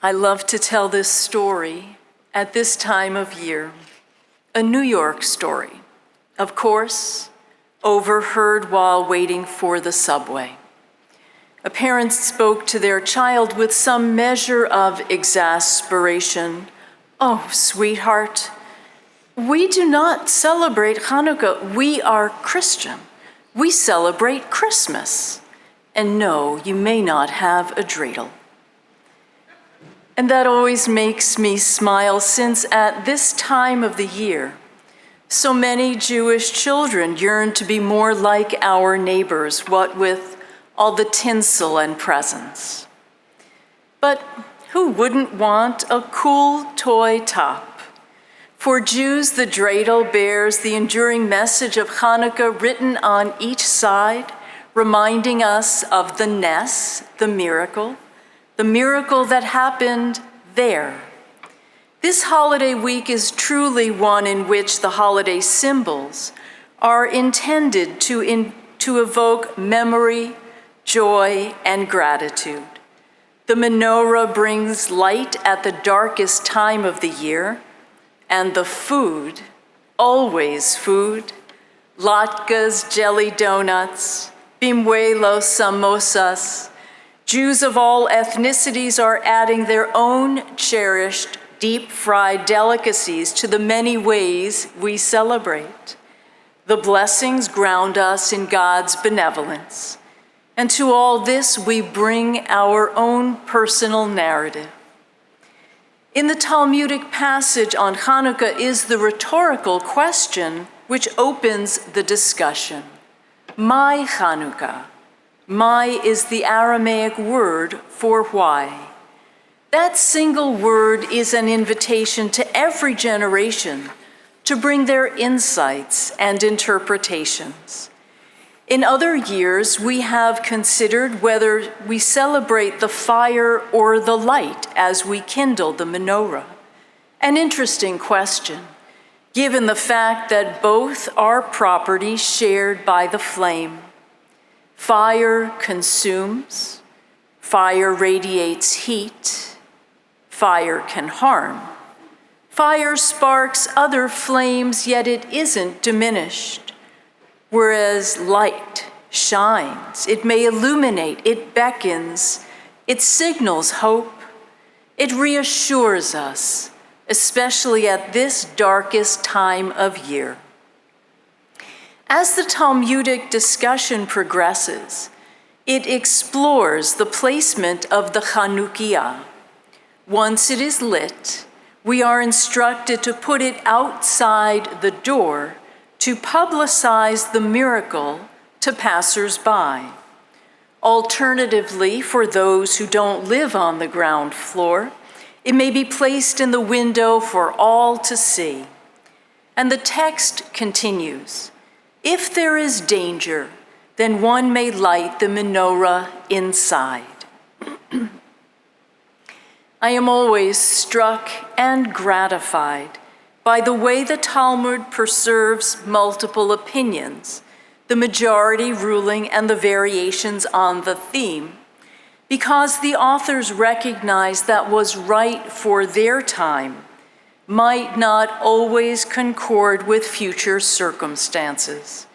I love to tell this story at this time of year, a New York story, of course, overheard while waiting for the subway. A parent spoke to their child with some measure of exasperation. "Oh, sweetheart, we do not celebrate Hanukkah. We are Christian. We celebrate Christmas. And no, you may not have a dreidel." And that always makes me smile, since at this time of the year, so many Jewish children yearn to be more like our neighbors, what with all the tinsel and presents. But who wouldn't want a cool toy top? For Jews, the dreidel bears the enduring message of Hanukkah written on each side, reminding us of the Ness, the miracle that happened there. This holiday week is truly one in which the holiday symbols are intended to evoke memory, joy, and gratitude. The menorah brings light at the darkest time of the year, and the food, always food, latkes, jelly donuts, bimhuelos, samosas. Jews of all ethnicities are adding their own cherished deep-fried delicacies to the many ways we celebrate. The blessings ground us in God's benevolence, and to all this we bring our own personal narrative. In the Talmudic passage on Hanukkah is the rhetorical question which opens the discussion. My Hanukkah. My is the Aramaic word for why. That single word is an invitation to every generation to bring their insights and interpretations. In other years, we have considered whether we celebrate the fire or the light as we kindle the menorah. An interesting question, given the fact that both are property shared by the flame. Fire consumes, fire radiates heat, fire can harm. Fire sparks other flames, yet it isn't diminished. Whereas light shines, it may illuminate, it beckons, it signals hope, it reassures us, especially at this darkest time of year. As the Talmudic discussion progresses, it explores the placement of the Chanukiah. Once it is lit, we are instructed to put it outside the door to publicize the miracle to passers-by. Alternatively, for those who don't live on the ground floor, it may be placed in the window for all to see. And the text continues, "If there is danger, then one may light the menorah inside." I am always struck and gratified by the way the Talmud preserves multiple opinions, the majority ruling and the variations on the theme, because the authors recognize that was right for their time might not always concord with future circumstances.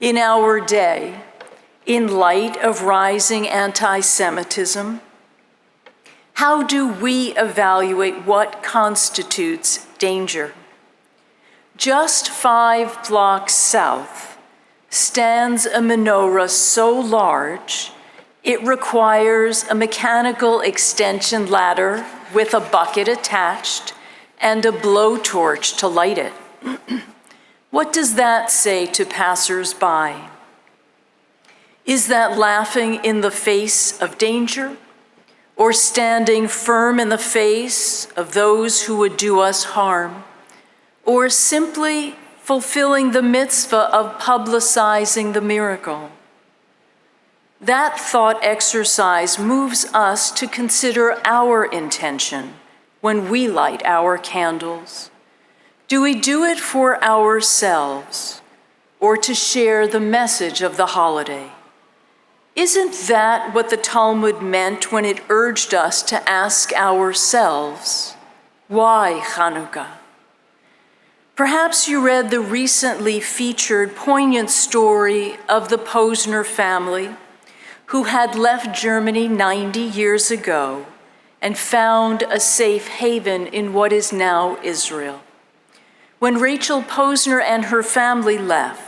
In our day, in light of rising anti-Semitism, how do we evaluate what constitutes danger? Just 5 blocks south stands a menorah so large it requires a mechanical extension ladder with a bucket attached and a blowtorch to light it. What does that say to passers-by? Is that laughing in the face of danger, or standing firm in the face of those who would do us harm, or simply fulfilling the mitzvah of publicizing the miracle? That thought exercise moves us to consider our intention when we light our candles. Do we do it for ourselves or to share the message of the holiday? Isn't that what the Talmud meant when it urged us to ask ourselves, why Hanukkah? Perhaps you read the recently featured poignant story of the Posner family who had left Germany 90 years ago and found a safe haven in what is now Israel. When Rachel Posner and her family left,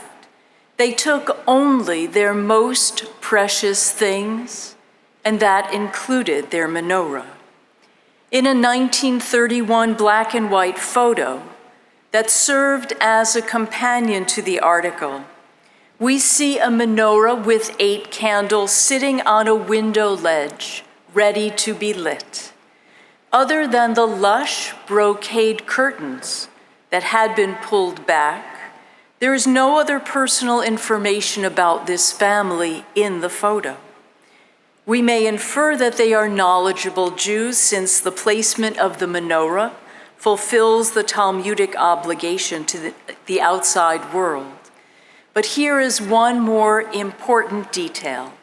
they took only their most precious things, and that included their menorah. In a 1931 black and white photo that served as a companion to the article, we see a menorah with 8 candles sitting on a window ledge, ready to be lit. Other than the lush brocade curtains that had been pulled back, there is no other personal information about this family in the photo. We may infer that they are knowledgeable Jews since the placement of the menorah fulfills the Talmudic obligation to the outside world. But here is one more important detail.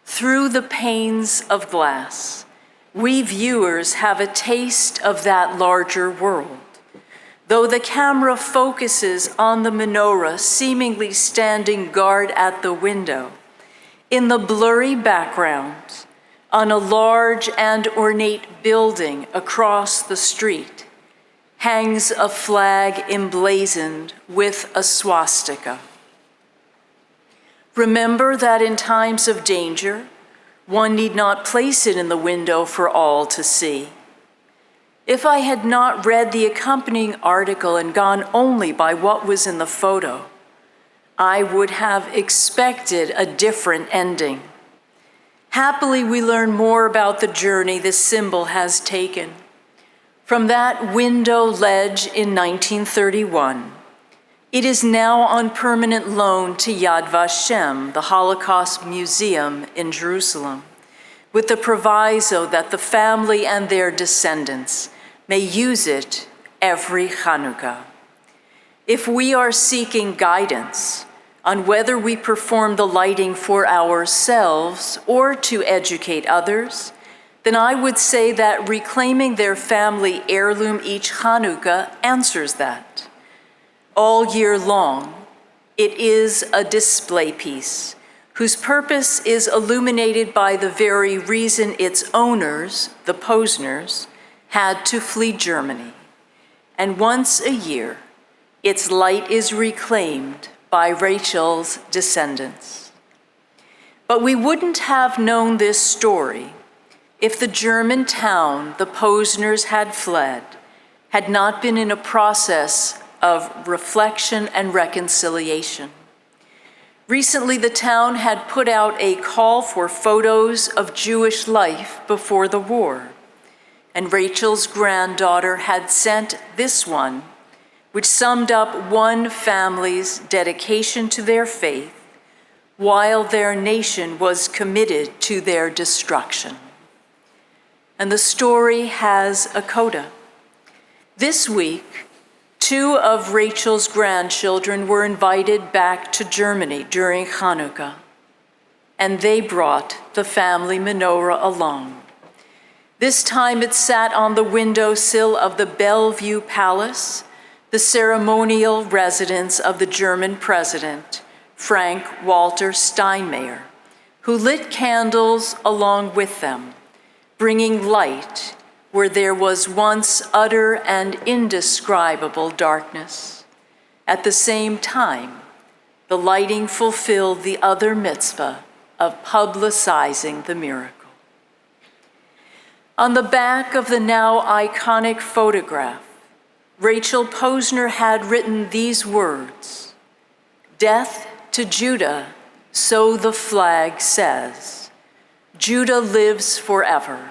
Through the panes of glass, we viewers have a taste of that larger world. Though the camera focuses on the menorah seemingly standing guard at the window, in the blurry background, on a large and ornate building across the street, hangs a flag emblazoned with a swastika. Remember that in times of danger, one need not place it in the window for all to see. If I had not read the accompanying article and gone only by what was in the photo, I would have expected a different ending. Happily, we learn more about the journey this symbol has taken. From that window ledge in 1931, it is now on permanent loan to Yad Vashem, the Holocaust Museum in Jerusalem, with the proviso that the family and their descendants may use it every Hanukkah. If we are seeking guidance on whether we perform the lighting for ourselves or to educate others, then I would say that reclaiming their family heirloom each Hanukkah answers that. All year long, it is a display piece whose purpose is illuminated by the very reason its owners, the Posners, had to flee Germany. And once a year, its light is reclaimed by Rachel's descendants. But we wouldn't have known this story if the German town the Posners had fled had not been in a process of reflection and reconciliation. Recently, the town had put out a call for photos of Jewish life before the war, and Rachel's granddaughter had sent this one, which summed up one family's dedication to their faith while their nation was committed to their destruction. And the story has a coda. This week, 2 of Rachel's grandchildren were invited back to Germany during Hanukkah, and they brought the family menorah along. This time it sat on the windowsill of the Bellevue Palace, the ceremonial residence of the German president, Frank Walter Steinmeier, who lit candles along with them, bringing light where there was once utter and indescribable darkness. At the same time, the lighting fulfilled the other mitzvah of publicizing the miracle. On the back of the now iconic photograph, Rachel Posner had written these words, "Death to Judah, so the flag says. Judah lives forever,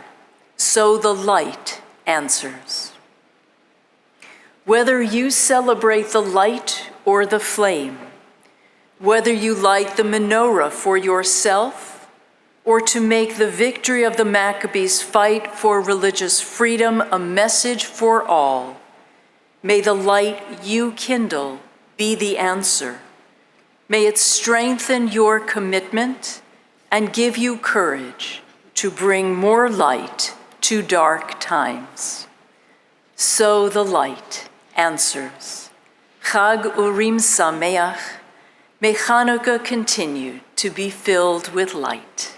so the light answers." Whether you celebrate the light or the flame, whether you light the menorah for yourself or to make the victory of the Maccabees' fight for religious freedom a message for all, may the light you kindle be the answer. May it strengthen your commitment and give you courage to bring more light to dark times. So the light answers, Chag Urim Sameach, may Chanukah continue to be filled with light.